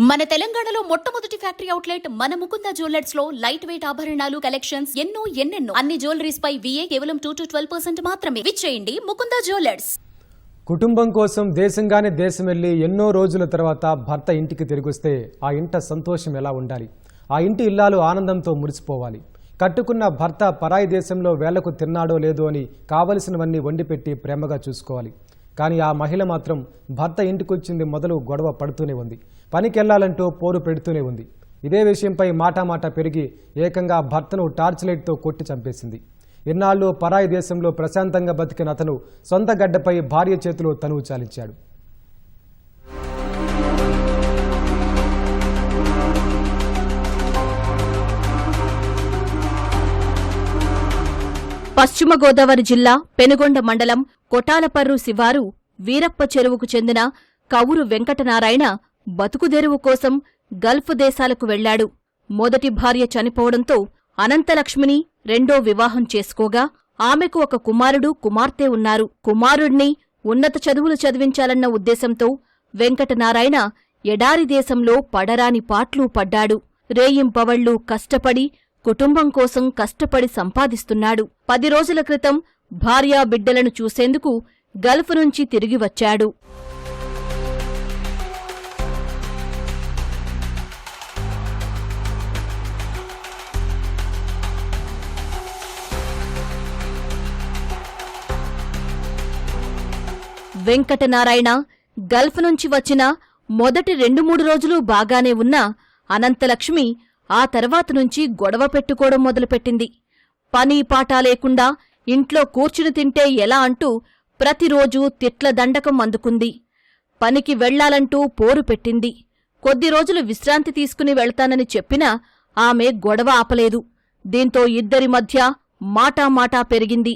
మన తెలంగాణలో మొట్టమొదటి ఫ్యాక్టరీ అవుట్లెట్ మన ముకుంద జ్యువెలర్స్ లో లైట్ వెయిట్ ఆభరణాలు కలెక్షన్స్ ఎన్నెన్నో అన్ని జ్యువెలరీస్ పై VA కేవలం 2 to 12% మాత్రమే. విచ్చేయండి ముకుంద జ్యువెలర్స్. కుటుంబం కోసం దేశంగానే దేశం వెళ్లి ఎన్నో రోజుల తర్వాత భర్త ఇంటికి తిరిగొస్తే ఆ ఇంట సంతోషం ఎలా ఉండాలి? ఆ ఇంటి ఇల్లాలు ఆనందంతో మురిసిపోవాలి. కట్టుకున్న భర్త పరాయి దేశంలో వేలకు తిన్నాడో లేదో అని కావలసినవన్నీ వండిపెట్టి ప్రేమగా చూసుకోవాలి. కానీ ఆ మహిళ మాత్రం భర్త ఇంటికొచ్చింది మొదలు గొడవ పడుతూనే ఉంది. పనికెళ్లాలంటూ పోరు పెడుతూనే ఉంది. ఇదే విషయంపై మాటామాటా పెరిగి ఏకంగా భర్తను టార్చ్ లైట్తో కొట్టి చంపేసింది. ఇన్నాళ్ళు పరాయి దేశంలో ప్రశాంతంగా బతికిన అతను సొంత గడ్డపై భార్య చేతిలో తనువు చాలించాడు. పశ్చిమ గోదావరి జిల్లా పెనుగొండ మండలం కొటాలపర్రు శివారు వీరప్ప చెరువుకు చెందిన కవురు వెంకటనారాయణ బతుకుదెరువు కోసం గల్ఫ్ దేశాలకు వెళ్లాడు. మొదటి భార్య చనిపోవడంతో అనంతలక్ష్మిని రెండో వివాహం చేసుకోగా ఆమెకు ఒక కుమారుడు కుమార్తె ఉన్నారు. కుమారుణ్ణి ఉన్నత చదువులు చదివించాలన్న ఉద్దేశంతో వెంకటనారాయణ ఎడారి దేశంలో పడరాని పాట్లు పడ్డాడు. రేయింపవళ్లూ కష్టపడి కుటుంబం కోసం కష్టపడి సంపాదిస్తున్నాడు. 10 రోజుల క్రితం భార్యా బిడ్డలను చూసేందుకు గల్ఫ్ నుంచి తిరిగి వచ్చాడు. వెంకటనారాయణ గల్ఫ్ నుంచి వచ్చిన మొదటి 2-3 రోజులు బాగానే ఉన్నా అనంతలక్ష్మి ఆ తర్వాత నుంచి గొడవ పెట్టుకోవడం మొదలుపెట్టింది. పని పాటా లేకుండా ఇంట్లో కూర్చుని తింటే ఎలా అంటూ ప్రతిరోజూ తిట్ల దండకం అందుకుంది. పనికి వెళ్లాలంటూ పోరు పెట్టింది. కొద్ది రోజులు విశ్రాంతి తీసుకుని వెళ్తానని చెప్పినా ఆమె గొడవ ఆపలేదు. దీంతో ఇద్దరి మధ్య మాటామాటా పెరిగింది.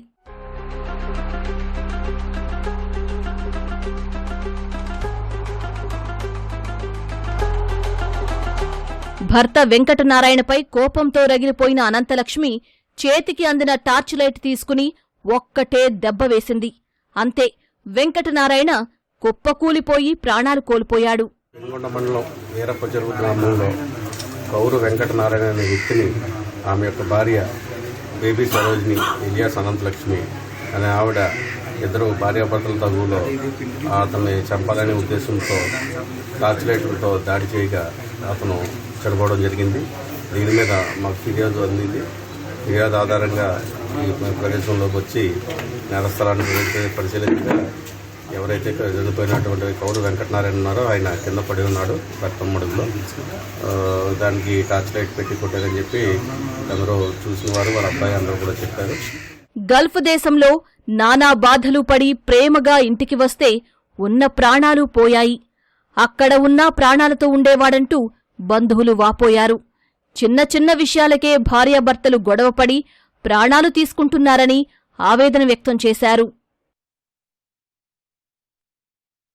భర్త వెంకటనారాయణపై కోపంతో రగిలిపోయిన అనంతలక్ష్మి చేతికి అందిన టార్చ్ లైట్ తీసుకుని ఒక్కటే దెబ్బ వేసింది. అంతే, వెంకటనారాయణ కుప్పకూలిపోయి ప్రాణాలు కోల్పోయాడు. పెనుగొండ మండలం వీరప్ప చెరువు గ్రామంలో కౌరు వెంకటనారాయణ అనే వ్యక్తిని ఆమె యొక్క భార్య బేబీ సరోజిని ఇలియాస్ అనంతలక్ష్మి అనే ఆవిడ ఇద్దరు భార్యాభర్తల తగువులో అతన్ని చంపాలనే ఉద్దేశంతో టార్చ్ లైట్లతో దాడి చేయగా అతను చనిపోవడం జరిగింది. దీని మీద మాకు ఫిర్యాదు అందింది. ఫిర్యాదు ఆధారంగా ఈ ప్రదేశంలోకి వచ్చి నేరస్థలాన్ని పరిశీలించగా ఎవరైతే చనిపోయినటువంటి కౌరు వెంకటనారాయణ ఉన్నారో ఆయన కింద పడి ఉన్నాడు రక్తమ్మడుగులో. దానికి టార్చ్ లైట్ పెట్టి కొట్టారని చెప్పి అందరూ చూసిన వారు వాళ్ళ అబ్బాయి అందరూ కూడా చెప్పారు. గల్ఫ్ దేశంలో నానా బాధలు పడి ప్రేమగా ఇంటికి వస్తే ఉన్న ప్రాణాలు పోయాయి. అక్కడ ఉన్నా ప్రాణాలతో ఉండేవాడంటూ బంధువులు వాపోయారు. చిన్న చిన్న విషయాలకే భార్యాభర్తలు గొడవపడి ప్రాణాలు తీసుకుంటున్నారని ఆవేదన వ్యక్తం చేశారు.